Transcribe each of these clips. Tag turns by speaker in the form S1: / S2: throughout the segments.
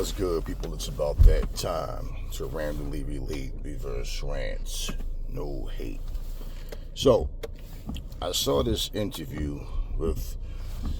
S1: What's good, people? It's about that time to randomly relate reverse rants. No hate. So, I saw this interview with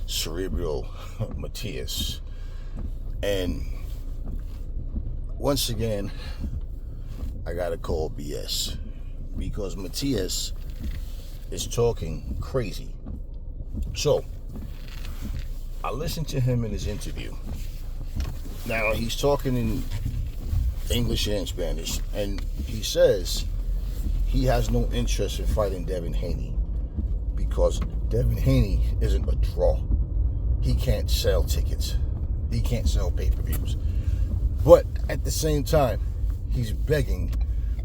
S1: Subriel Matias, and once again, I gotta call BS because Matias is talking crazy. So, I listened to him in his interview. Now, he's talking in English and Spanish, and he says he has no interest in fighting Devin Haney because Devin Haney isn't a draw. He can't sell tickets. He can't sell pay-per-views. But at the same time, he's begging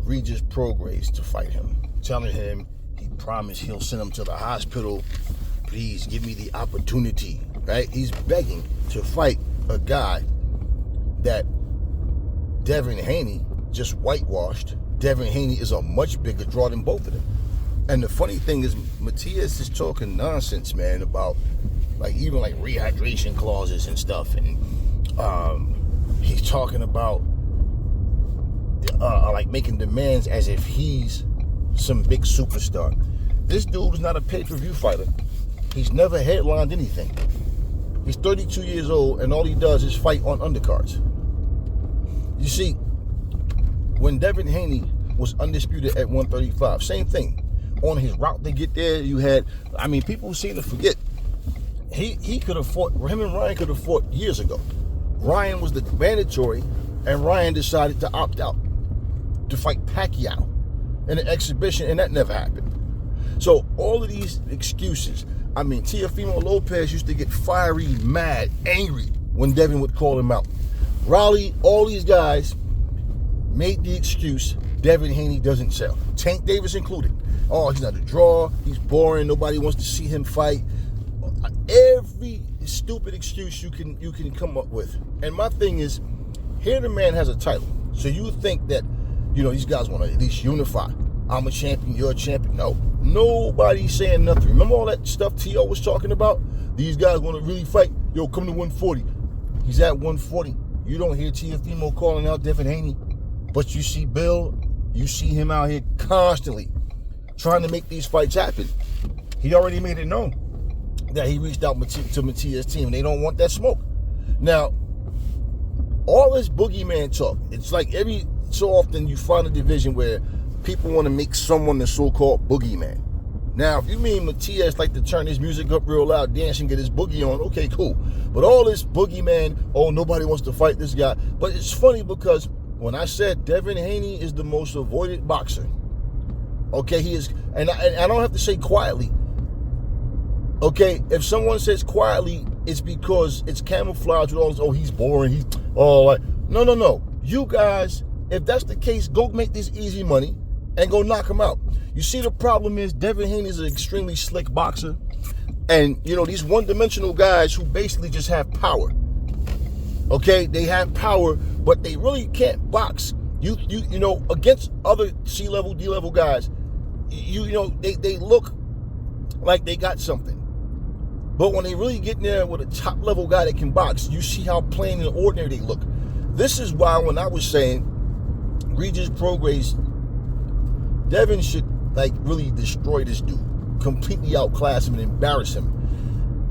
S1: Regis Prograis to fight him, telling him he promised he'll send him to the hospital. Please give me the opportunity, right? He's begging to fight a guy that Devin Haney just whitewashed. Devin Haney is a much bigger draw than both of them. And the funny thing is, Matias is talking nonsense, man, about even rehydration clauses and stuff. And he's talking about making demands as if he's some big superstar. This dude is not a pay-per-view fighter. He's never headlined anything. He's 32 years old, and all he does is fight on undercards. You see, when Devin Haney was undisputed at 135, same thing. On his route to get there, you had, people seem to forget, he could have fought, him and Ryan could have fought years ago. Ryan was the mandatory, and Ryan decided to opt out to fight Pacquiao in an exhibition, and that never happened. So all of these excuses, Teofimo Lopez used to get fiery, mad, angry when Devin would call him out. Raleigh, all these guys made the excuse Devin Haney doesn't sell. Tank Davis included. Oh, he's not a draw. He's boring. Nobody wants to see him fight. Every stupid excuse you can come up with. And my thing is, here the man has a title. So you think that, these guys want to at least unify. I'm a champion, you're a champion. No, nobody's saying nothing. Remember all that stuff T.O. was talking about? These guys want to really fight. Yo, come to 140. He's at 140. You don't hear Teofimo calling out Devin Haney. But you see Bill, you see him out here constantly trying to make these fights happen. He already made it known that he reached out to Matias' team. They don't want that smoke. Now, all this boogeyman talk, it's like every so often you find a division where people want to make someone the so-called boogeyman. Now, if you mean Matias like to turn his music up real loud, dance and get his boogie on, okay, cool. But all this boogeyman, oh, nobody wants to fight this guy. But it's funny because when I said Devin Haney is the most avoided boxer, okay, he is, and I don't have to say quietly. Okay, if someone says quietly, it's because it's camouflage with all this, oh, he's boring, No. You guys, if that's the case, go make this easy money and go knock him out. You see, the problem is Devin Haney is an extremely slick boxer. And, these one-dimensional guys who basically just have power. Okay, they have power, but they really can't box. You against other C-level, D-level guys, they look like they got something. But when they really get in there with a top-level guy that can box, you see how plain and ordinary they look. This is why when I was saying Regis Prograis, Devin should really destroy this dude, completely outclass him and embarrass him.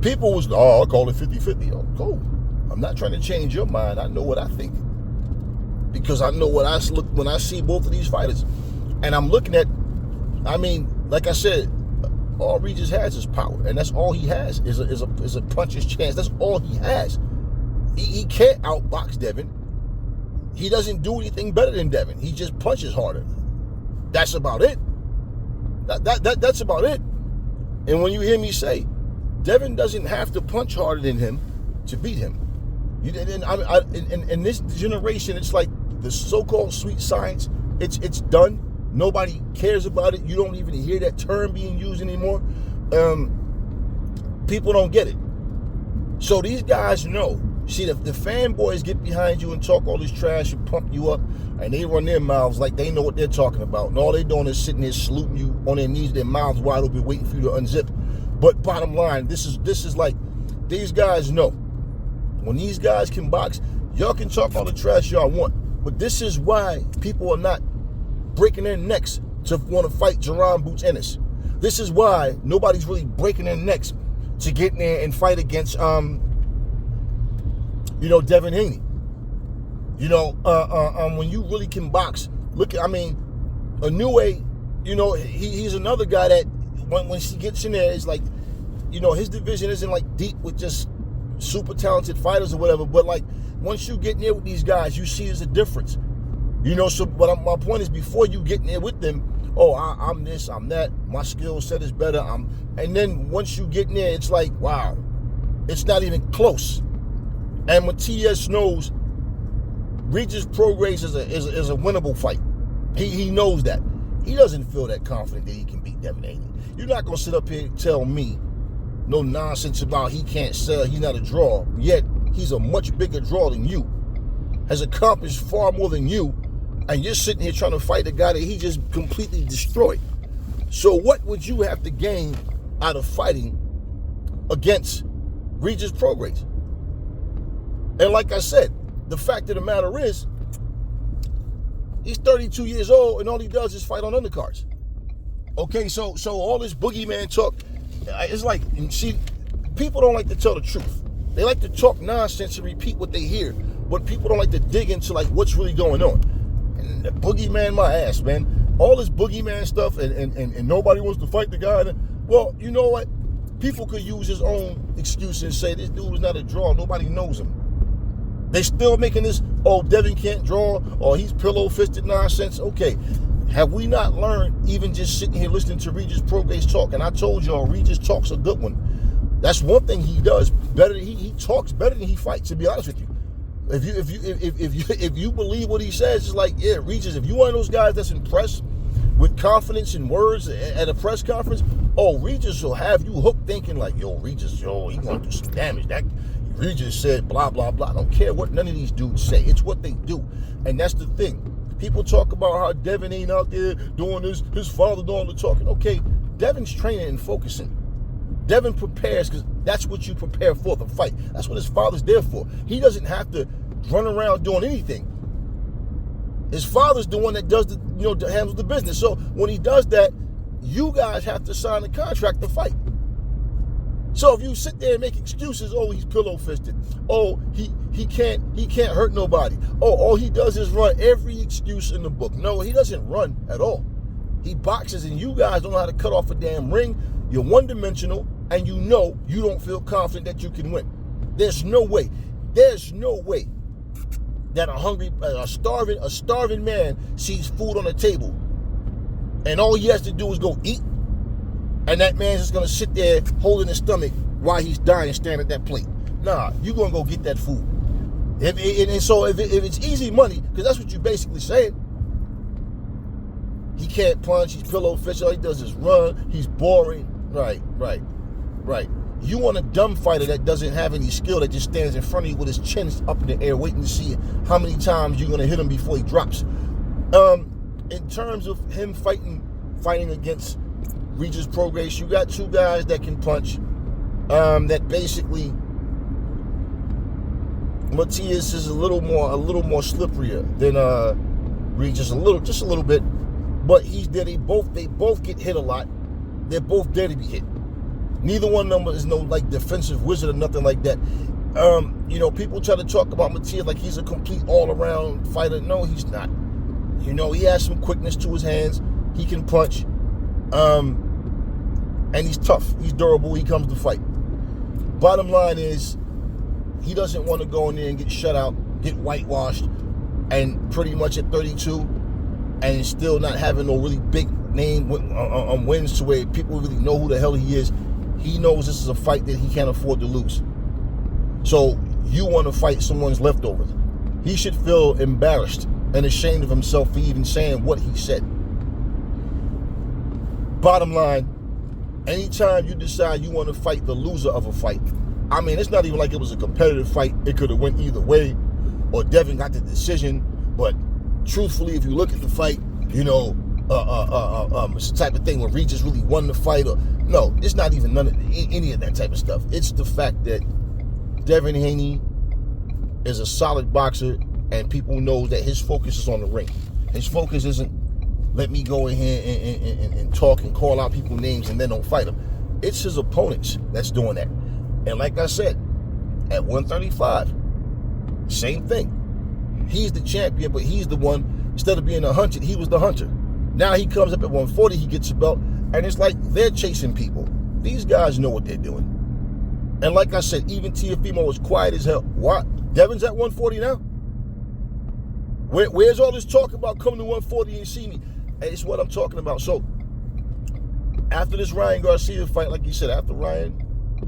S1: People was, I'll call it 50-50. Oh, cool. I'm not trying to change your mind. I know what I think. Because I know what I look when I see both of these fighters. And I'm looking at, like I said, all Regis has is power. And that's all he has is a puncher's chance. That's all he has. He can't outbox Devin. He doesn't do anything better than Devin. He just punches harder. That's about it. That's about it. And when you hear me say, Devin doesn't have to punch harder than him to beat him. In this generation, it's like the so-called sweet science. It's done. Nobody cares about it. You don't even hear that term being used anymore. People don't get it. So these guys know. See, the fanboys get behind you and talk all this trash and pump you up, and they run their mouths like they know what they're talking about. And all they're doing is sitting there saluting you on their knees, their mouths wide open, waiting for you to unzip. But bottom line, this is like, these guys know When these guys can box, y'all can talk all the trash y'all want. But this is why people are not breaking their necks to want to fight Jerron Boots Ennis. This is why nobody's really breaking their necks to get in there and fight against, Devin Haney. When you really can box, Inoue, he's another guy that when she gets in there, it's like, his division isn't like deep with just super talented fighters or whatever, but like once you get in there with these guys, you see there's a difference. But my point is, before you get in there with them, I'm this, I'm that, my skill set is better, and then once you get in there, it's like, wow, it's not even close. And Matias knows Regis Prograis is a winnable fight. He knows that. He doesn't feel that confident that he can beat Devin Haney. You're not going to sit up here and tell me no nonsense about he can't sell, he's not a draw, yet he's a much bigger draw than you, has accomplished far more than you, and you're sitting here trying to fight a guy that he just completely destroyed. So what would you have to gain out of fighting against Regis Prograis? And like I said, the fact of the matter is, he's 32 years old and all he does is fight on undercards. Okay, so all this boogeyman talk, it's like, see, people don't like to tell the truth. They like to talk nonsense and repeat what they hear, but people don't like to dig into like what's really going on. And the boogeyman, my ass, man. All this boogeyman stuff and nobody wants to fight the guy. Well, you know what? People could use his own excuse and say this dude is not a draw. Nobody knows him. They still making this, Devin can't draw, or he's pillow-fisted nonsense. Okay, have we not learned, even just sitting here listening to Regis Prograis talk? And I told y'all, Regis talk's a good one. That's one thing he does better. He talks better than he fights, to be honest with you. If you believe what he says, it's like, yeah, Regis, if you one of those guys that's impressed with confidence in words at a press conference, Regis will have you hooked thinking like, Regis, he gonna do some damage. That Regis said blah, blah, blah. I don't care what none of these dudes say. It's what they do. And that's the thing. People talk about how Devin ain't out there doing this, his father doing the talking. Okay, Devin's training and focusing. Devin prepares because that's what you prepare for, the fight. That's what his father's there for. He doesn't have to run around doing anything. His father's the one that does the, handles the business. So when he does that, you guys have to sign a contract to fight. So if you sit there and make excuses, he's pillow-fisted. He can't hurt nobody. All he does is run, every excuse in the book. No, he doesn't run at all. He boxes, and you guys don't know how to cut off a damn ring. You're one-dimensional, and you don't feel confident that you can win. There's no way that a starving man sees food on the table, and all he has to do is go eat. And that man's just going to sit there holding his stomach while he's dying staring at that plate. Nah, you're going to go get that food. If it's easy money, because that's what you're basically saying. He can't punch, he's pillow-fisted, all he does is run, he's boring. Right. You want a dumb fighter that doesn't have any skill, that just stands in front of you with his chin up in the air waiting to see how many times you're going to hit him before he drops. In terms of him fighting against Regis Prograis, you got two guys that can punch. That basically, Matias is a little more slipperier than Regis, just a little bit. But he's there. They both get hit a lot. They're both there to be hit. Neither one of them is no like defensive wizard or nothing like that. People try to talk about Matias like he's a complete all-around fighter. No, he's not. He has some quickness to his hands. He can punch. And he's tough. He's durable. He comes to fight. Bottom line is, he doesn't want to go in there and get shut out, get whitewashed, and pretty much at 32, and still not having no really big name wins to where people really know who the hell he is. He knows this is a fight that he can't afford to lose. So you want to fight someone's leftovers. He should feel embarrassed and ashamed of himself for even saying what he said. Bottom line, anytime you decide you want to fight the loser of a fight, it's not even like it was a competitive fight. It could have went either way, or Devin got the decision. But truthfully, if you look at the fight, it's the type of thing where Regis really won the fight. No, it's not even any of that type of stuff. It's the fact that Devin Haney is a solid boxer, and people know that his focus is on the ring. His focus isn't let me go in here and talk and call out people's names and then don't fight them. It's his opponents that's doing that. And like I said, at 135, same thing. He's the champion, but he's the one, instead of being a hunted, he was the hunter. Now he comes up at 140, he gets a belt, and it's like they're chasing people. These guys know what they're doing. And like I said, even Teofimo was quiet as hell. What? Devin's at 140 now? Where's all this talk about coming to 140 and see me? And it's what I'm talking about. So, after this Ryan Garcia fight, like you said, after Ryan,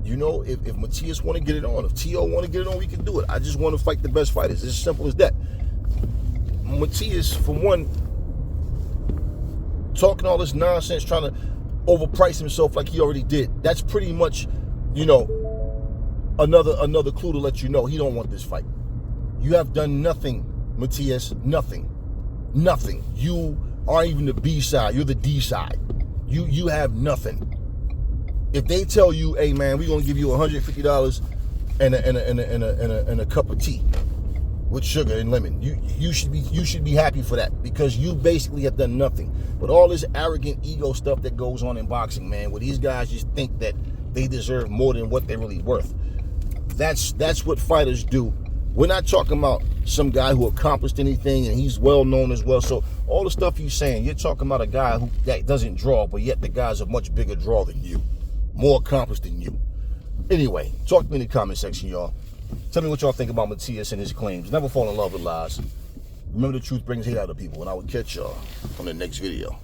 S1: you know, if Matias want to get it on, if T.O. want to get it on, we can do it. I just want to fight the best fighters. It's as simple as that. Matias, for one, talking all this nonsense, trying to overprice himself like he already did. That's pretty much, you know, another clue to let you know he don't want this fight. You have done nothing, Matias, nothing. Nothing. You aren't even the B side. You're the D side. You have nothing. If they tell you, hey man, we're gonna give you $150 and a cup of tea with sugar and lemon, you should be happy for that, because you basically have done nothing. But all this arrogant ego stuff that goes on in boxing, man, where these guys just think that they deserve more than what they're really worth. That's what fighters do. We're not talking about some guy who accomplished anything and he's well known as well. So all the stuff you're saying, you're talking about a guy that doesn't draw, but yet the guy's a much bigger draw than you, more accomplished than you. Anyway, talk to me in the comment section, y'all. Tell me what y'all think about Matias and his claims. Never fall in love with lies. Remember, the truth brings hate out of people, and I will catch y'all on the next video.